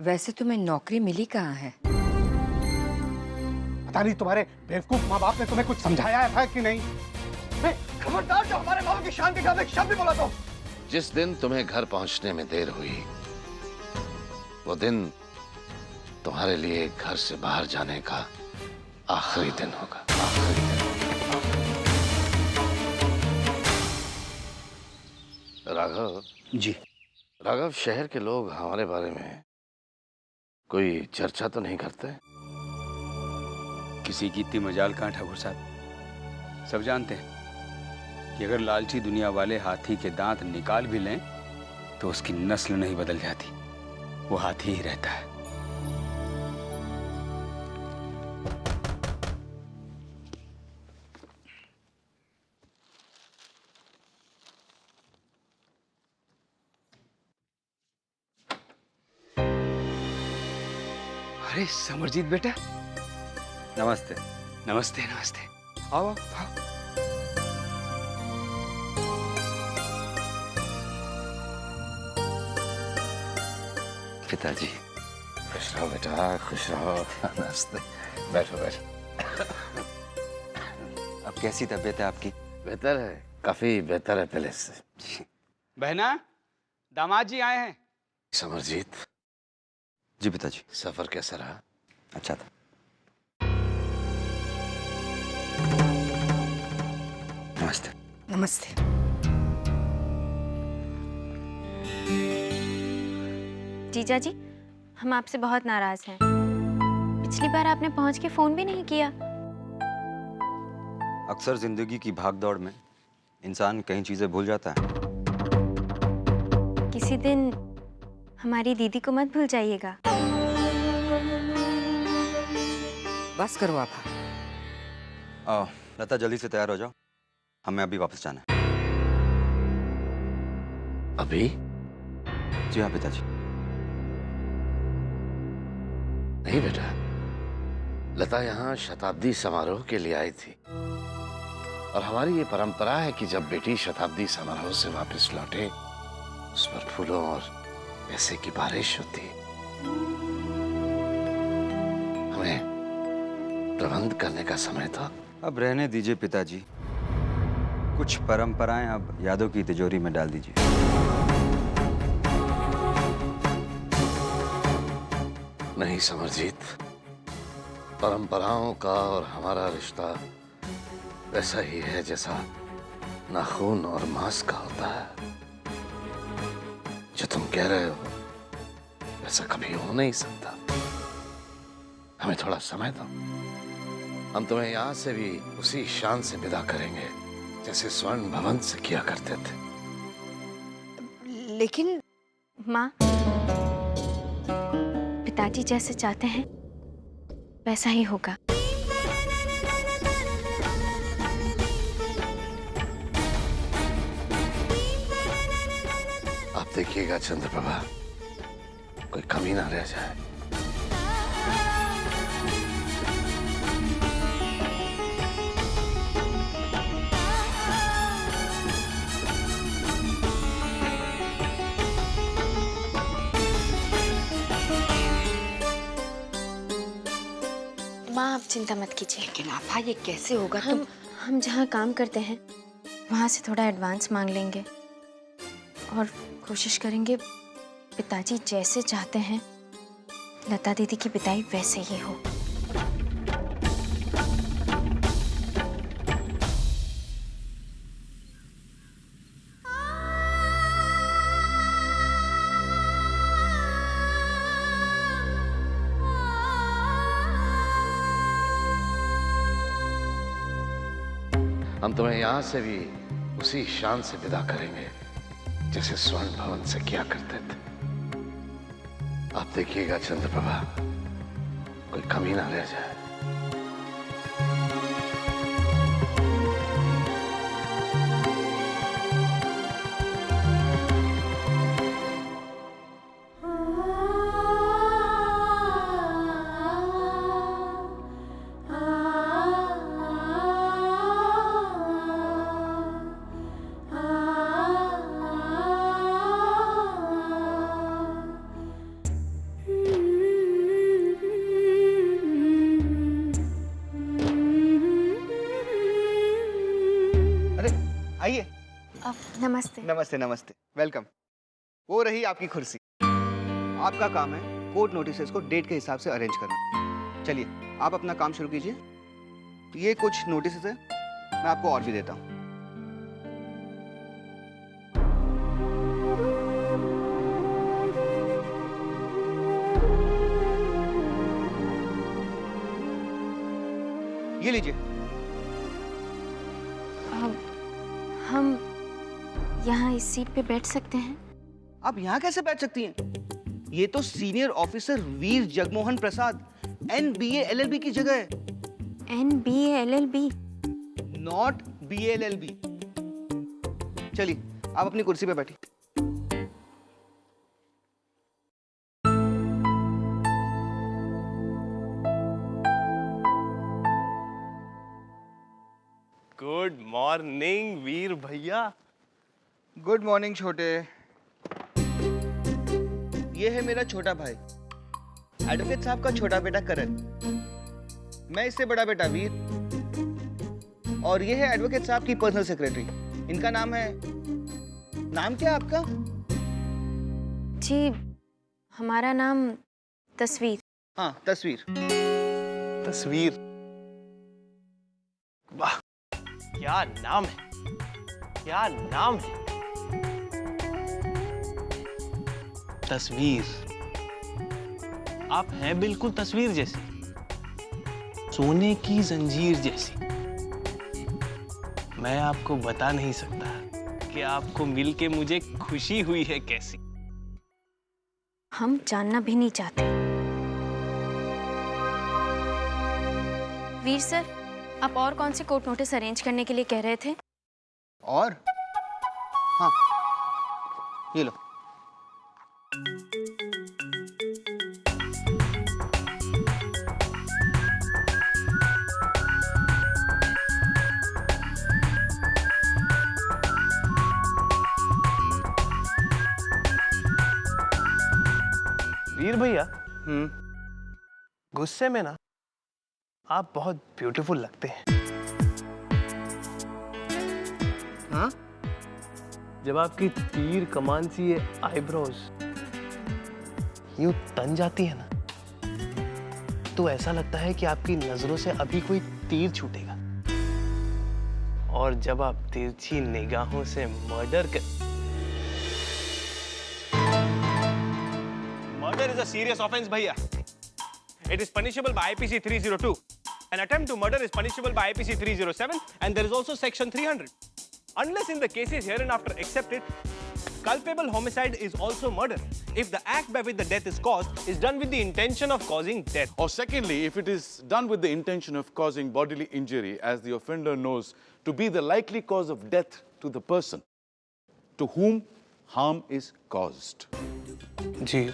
वैसे तुम्हें नौकरी मिली कहाँ है? पता नहीं तुम्हारे बेवकूफ माँ बाप ने तुम्हें कुछ समझाया था कि नहीं? खबरदार, जो हमारे बाबू की शान के खिलाफ एक शब्द भी बोला तो। जिस दिन तुम्हें घर पहुंचने में देर हुई, वो दिन तुम्हारे लिए घर से बाहर जाने का आखिरी दिन होगा। आखिरी दिन। राघव जी। राघव, शहर के लोग हमारे बारे में कोई चर्चा तो नहीं करते? किसी की इतनी मजाल कहाँ ठाकुर साहब। सब जानते हैं कि अगर लालची दुनिया वाले हाथी के दांत निकाल भी लें तो उसकी नस्ल नहीं बदल जाती, वो हाथी ही रहता है। अरे समरजीत बेटा, नमस्ते। नमस्ते नमस्ते। आओ आओ आओ। पिताजी। खुश रहो बेटा, खुश रहो। नमस्ते। बैठो बैठो। अब कैसी तबीयत है आपकी? बेहतर है, काफी बेहतर है पहले से। बहना, दामाद जी आए हैं। समरजीत, जी पिताजी। सफर कैसा रहा? अच्छा था। नमस्ते। नमस्ते। जीजा जी, हम आपसे बहुत नाराज हैं। पिछली बार आपने पहुंच के फोन भी नहीं किया। अक्सर जिंदगी की भागदौड़ में इंसान कई चीजें भूल जाता है। किसी दिन हमारी दीदी को मत भूल जाइएगा। बस करो आप। लता, जल्दी से तैयार हो जाओ, हमें अभी वापस जाना है। अभी? जी हाँ पिताजी। नहीं बेटा, लता यहाँ शताब्दी समारोह के लिए आई थी और हमारी ये परंपरा है कि जब बेटी शताब्दी समारोह से वापस लौटे, उस पर फूलों और पैसे की बारिश होती है। हमें प्रबंध करने का समय था। अब रहने दीजिए पिताजी, कुछ परंपराएं अब यादों की तिजोरी में डाल दीजिए। नहीं समरजीत, परंपराओं का और हमारा रिश्ता वैसा ही है जैसा नाखून और मांस का होता है। जो तुम कह रहे हो वैसा कभी हो नहीं सकता। हमें थोड़ा समय दो, हम तुम्हें यहां से भी उसी शान से विदा करेंगे जैसे स्वर्ण भवन से किया करते थे। लेकिन माँ, पिताजी जैसे चाहते हैं वैसा ही होगा। आप देखिएगा चंद्रप्रभा, कोई कमी ना रह जाए। माँ, आप चिंता मत कीजिए। लेकिन आपा, ये कैसे होगा? हम जहाँ काम करते हैं वहाँ से थोड़ा एडवांस मांग लेंगे और कोशिश करेंगे पिताजी जैसे चाहते हैं लता दीदी की विदाई वैसे ही हो। हम तुम्हें यहां से भी उसी शान से विदा करेंगे जैसे स्वर्ण भवन से किया करते थे। आप देखिएगा चंद्रप्रभा, कोई कमी ना रह जाए। आइए। नमस्ते। नमस्ते नमस्ते, वेलकम। वो रही आपकी कुर्सी। आपका काम है कोर्ट नोटिसेस को डेट के हिसाब से अरेंज करना। चलिए आप अपना काम शुरू कीजिए। ये कुछ नोटिसेस है, मैं आपको और भी देता हूँ। ये लीजिए। हम यहाँ इस सीट पे बैठ सकते हैं? आप यहाँ कैसे बैठ सकती हैं? ये तो सीनियर ऑफिसर वीर जगमोहन प्रसाद NBA LLB की जगह है। NBA LLB? Not BLLB। चलिए आप अपनी कुर्सी पे बैठिए। गुड मॉर्निंग वीर भैया। गुड मॉर्निंग छोटे। ये है मेरा छोटा भाई, एडवोकेट साहब का छोटा बेटा करण। मैं इससे बड़ा बेटा वीर। और ये है एडवोकेट साहब की पर्सनल सेक्रेटरी। इनका नाम है, नाम क्या है आपका? जी हमारा नाम तस्वीर। हाँ तस्वीर। तस्वीर, वाह क्या नाम है, क्या नाम है। तस्वीर, आप हैं बिल्कुल तस्वीर जैसी, सोने की जंजीर जैसी। मैं आपको बता नहीं सकता कि आपको मिलके मुझे खुशी हुई है कैसी। हम जानना भी नहीं चाहते। वीर सर, आप और कौन से कोर्ट नोटिस अरेंज करने के लिए कह रहे थे? और हाँ ये लो। वीर भैया, गुस्से में ना आप बहुत ब्यूटीफुल लगते हैं। हाँ? जब आपकी तीर कमान सी ये आईब्रोज यूं तन जाती है ना, तो ऐसा लगता है कि आपकी नजरों से अभी कोई तीर छूटेगा। और जब आप तिरछी निगाहों से murder is a serious offence भैया। It is punishable by IPC 302. An attempt to murder is punishable by IPC 307, and there is also section 300. Unless in the cases hereinafter accepted, culpable homicide is also murder if the act by which the death is caused is done with the intention of causing death. Or secondly, if it is done with the intention of causing bodily injury, as the offender knows to be the likely cause of death to the person to whom harm is caused. जी,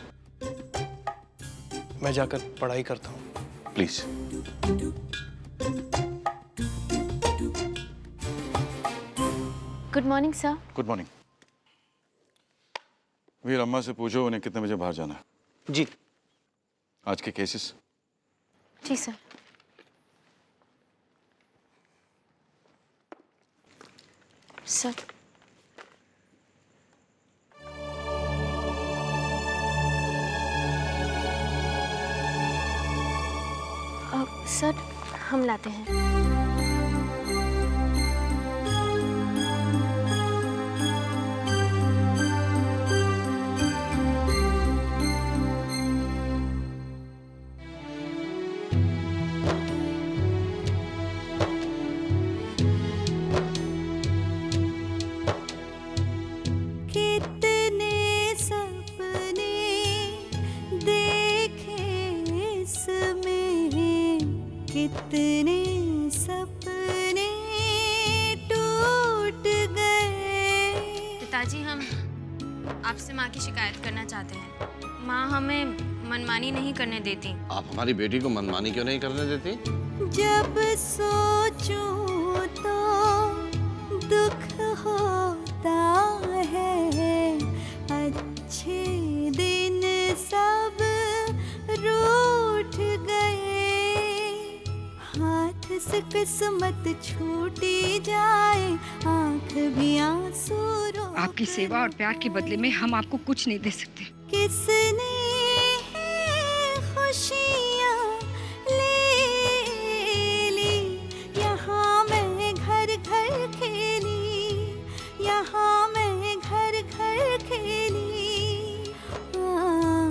मैं जाकर पढ़ाई करता हूँ। Please. Good morning sir. Good morning. वीर, अम्मा से पूछो उन्हें कितने बजे बाहर जाना है। जी। आज के केसेस। जी सर। सर सर हम लाते हैं। कितने सपने टूट गए। पिताजी, हम आपसे माँ की शिकायत करना चाहते हैं। माँ हमें मनमानी नहीं करने देती। आप हमारी बेटी को मनमानी क्यों नहीं करने देती? जब सोचूं तो दुख होता है, अच्छे दिन सब रूठ गए। हाथ से किस्मत छूटी जाए, आँख भी आंसू रो आपकी सेवा और प्यार के बदले में हम आपको कुछ नहीं दे सकते। किसने है खुशियाँ ले ली, यहाँ मैं घर घर खेली, यहाँ मैं घर घर खेली। यहाँ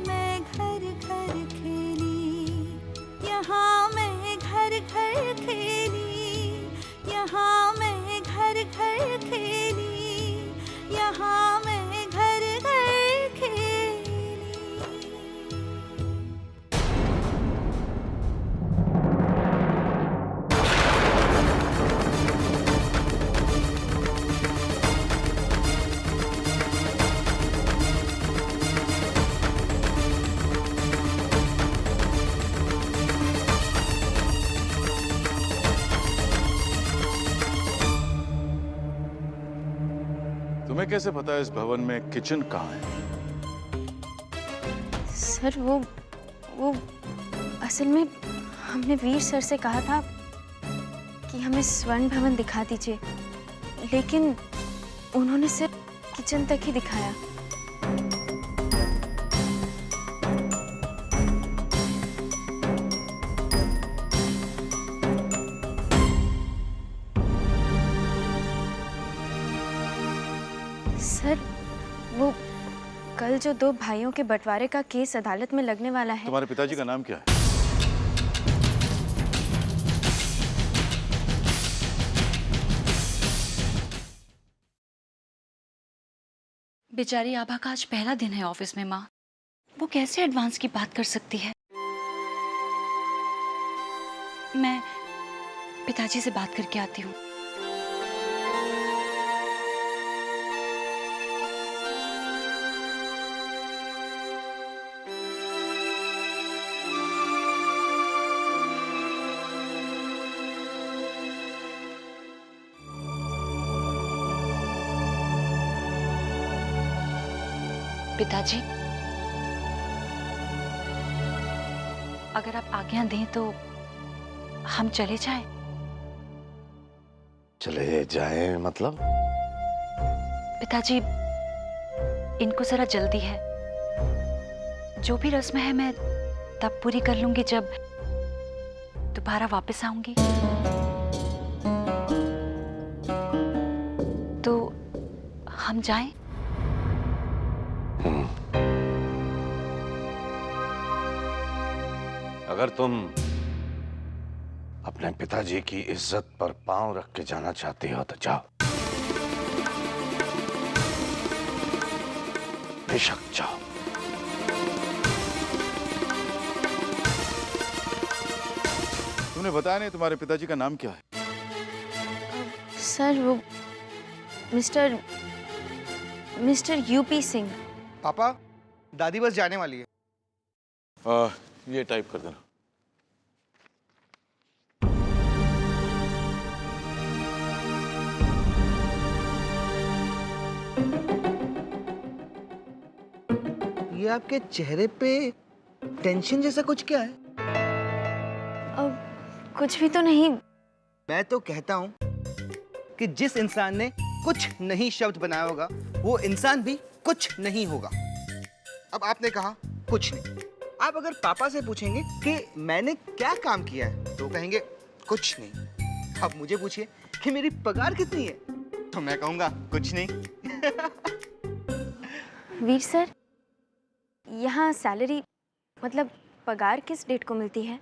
मैं घर घर खेली, यहाँ मैं घर घर खेली, यहाँ मैं घर घर खेली, यहाँ मैं घर घर खेली। तुम्हें कैसे पता है इस भवन में किचन कहाँ है? सर वो असल में हमने वीर सर से कहा था कि हमें स्वर्ण भवन दिखा दीजिए, लेकिन उन्होंने सिर्फ किचन तक ही दिखाया। सर वो कल जो 2 भाइयों के बंटवारे का केस अदालत में लगने वाला है। तुम्हारे पिताजी का नाम क्या है? बेचारी आभा का आज पहला दिन है ऑफिस में माँ, वो कैसे एडवांस की बात कर सकती है? मैं पिताजी से बात करके आती हूँ। पिताजी, अगर आप आज्ञा दें तो हम चले जाएं? चले जाएं मतलब? पिताजी, इनको जरा जल्दी है। जो भी रस्म है मैं तब पूरी कर लूंगी जब दोबारा वापस आऊंगी। तो हम जाएं? अगर तुम अपने पिताजी की इज्जत पर पांव रख के जाना चाहती हो तो जाओ, बेशक जाओ। तुमने बताया नहीं तुम्हारे पिताजी का नाम क्या है? सर वो मिस्टर यूपी सिंह। पापा, दादी बस जाने वाली है। ये टाइप कर देना। ये आपके चेहरे पे टेंशन जैसा कुछ क्या है? अब कुछ भी तो नहीं। मैं तो कहता हूँ कि जिस इंसान ने कुछ नहीं शब्द बनाया होगा वो इंसान भी कुछ नहीं होगा। अब आपने कहा कुछ नहीं। आप अगर पापा से पूछेंगे कि मैंने क्या काम किया है तो कहेंगे कुछ नहीं। अब मुझे पूछिए कि मेरी पगार कितनी है तो मैं कहूँगा कुछ नहीं। वीर सर, यहाँ सैलरी मतलब पगार किस डेट को मिलती है?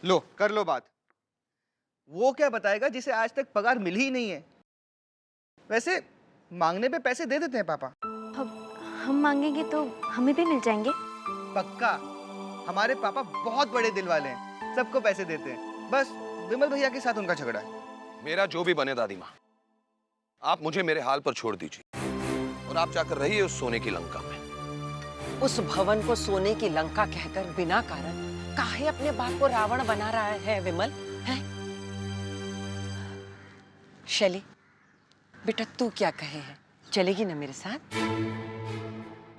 लो कर लो बात। वो क्या बताएगा जिसे आज तक पगार मिली ही नहीं है। वैसे मांगने पे पैसे दे देते हैं पापा। अब हम मांगेंगे तो हमें भी मिल जाएंगे। पक्का। हमारे पापा बहुत बड़े दिल वाले हैं, सबको पैसे देते हैं। बस विमल भैया के साथ उनका झगड़ा है। मेरा जो भी बने दादी माँ, आप मुझे मेरे हाल पर छोड़ दीजिए और आप जाकर रहिए उस सोने की लंका में। उस भवन को सोने की लंका कहकर बिना कारण काहे अपने बाप को रावण बना रहा है विमल? है शैली, बेटा तू क्या कहे है, चलेगी ना मेरे साथ?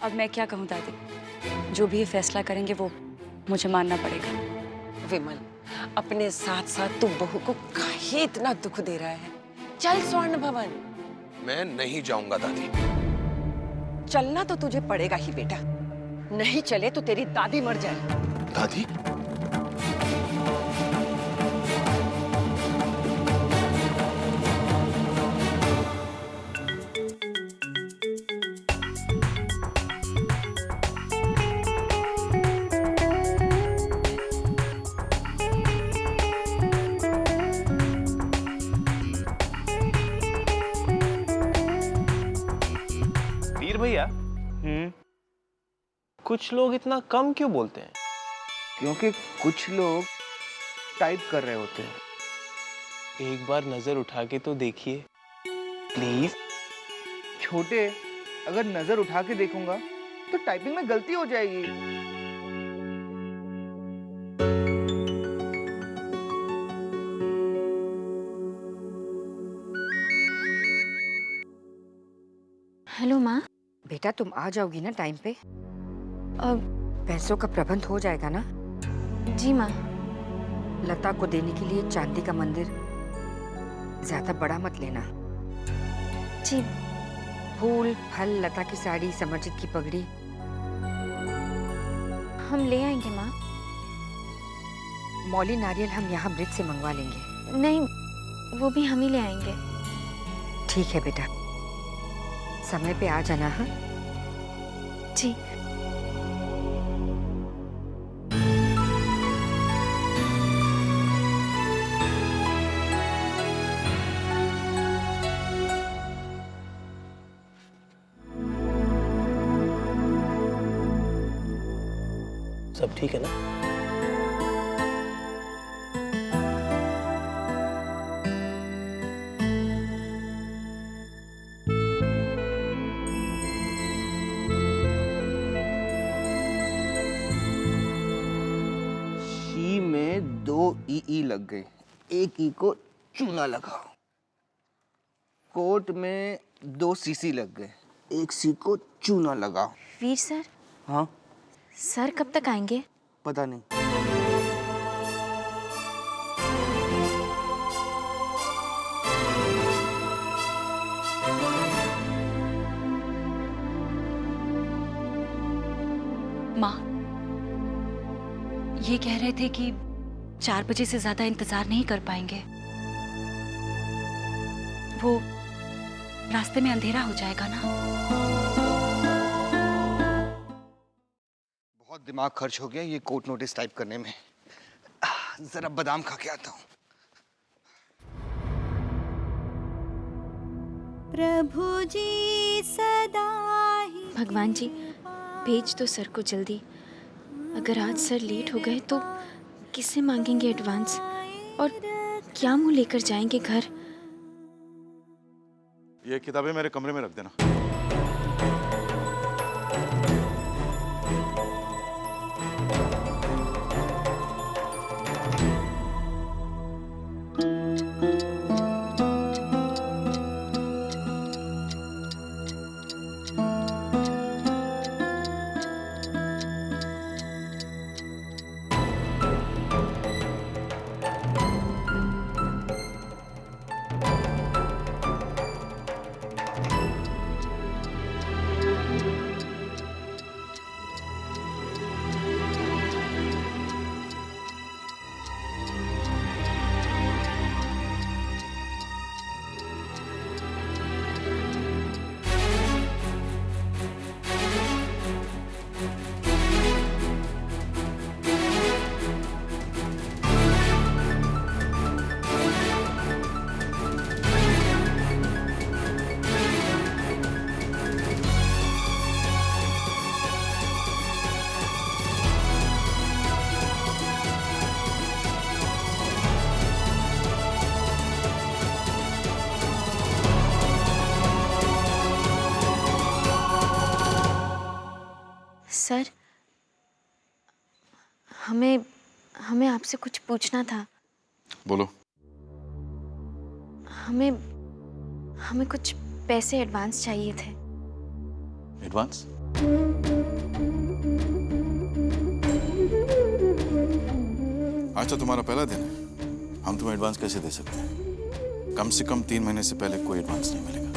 अब मैं क्या कहूँ दादी, जो भी ये फैसला करेंगे वो मुझे मानना पड़ेगा। विमल, अपने साथ साथ तू बहू को काहे इतना दुख दे रहा है? चल स्वर्ण भवन। मैं नहीं जाऊंगा दादी। चलना तो तुझे पड़ेगा ही बेटा, नहीं चले तो तेरी दादी मर जाए। दादी? वीर भैया, कुछ लोग इतना कम क्यों बोलते हैं? क्योंकि कुछ लोग टाइप कर रहे होते हैं। एक बार नजर उठा के तो देखिए प्लीज। छोटे, अगर नजर उठा के देखूंगा तो टाइपिंग में गलती हो जाएगी। हेलो माँ। बेटा तुम आ जाओगी ना टाइम पे? अब पैसों का प्रबंध हो जाएगा ना? जी माँ। लता को देने के लिए चांदी का मंदिर ज्यादा बड़ा मत लेना। जी। फूल, फल, लता की साड़ी, समरजीत की पगड़ी हम ले आएंगे माँ। मौली नारियल हम यहाँ ब्रिज से मंगवा लेंगे। नहीं, वो भी हम ही ले आएंगे। ठीक है बेटा, समय पे आ जाना। हाँ जी। सब ठीक है ना? शी में 2 ई लग गए, एक ई को चूना लगाओ। कोट में 2 सीसी लग गए, एक सी को चूना लगाओ। वीर सर। हाँ सर कब तक आएंगे? पता नहीं। माँ, ये कह रहे थे कि 4 बजे से ज्यादा इंतजार नहीं कर पाएंगे। वो रास्ते में अंधेरा हो जाएगा ना। बहुत दिमाग खर्च हो गया ये कोर्ट नोटिस टाइप करने में। जरा बादाम खा के आता हूँ। प्रभु जी सदा ही। भगवान जी, भेज दो सर को जल्दी। अगर आज सर लेट हो गए तो किससे मांगेंगे एडवांस, और क्या मुंह लेकर जाएंगे घर? ये किताबें मेरे कमरे में रख देना। सर, हमें आपसे कुछ पूछना था। बोलो। हमें कुछ पैसे एडवांस चाहिए थे। एडवांस? आज तो तुम्हारा पहला दिन है, हम तुम्हें एडवांस कैसे दे सकते हैं? कम से कम 3 महीने से पहले कोई एडवांस नहीं मिलेगा।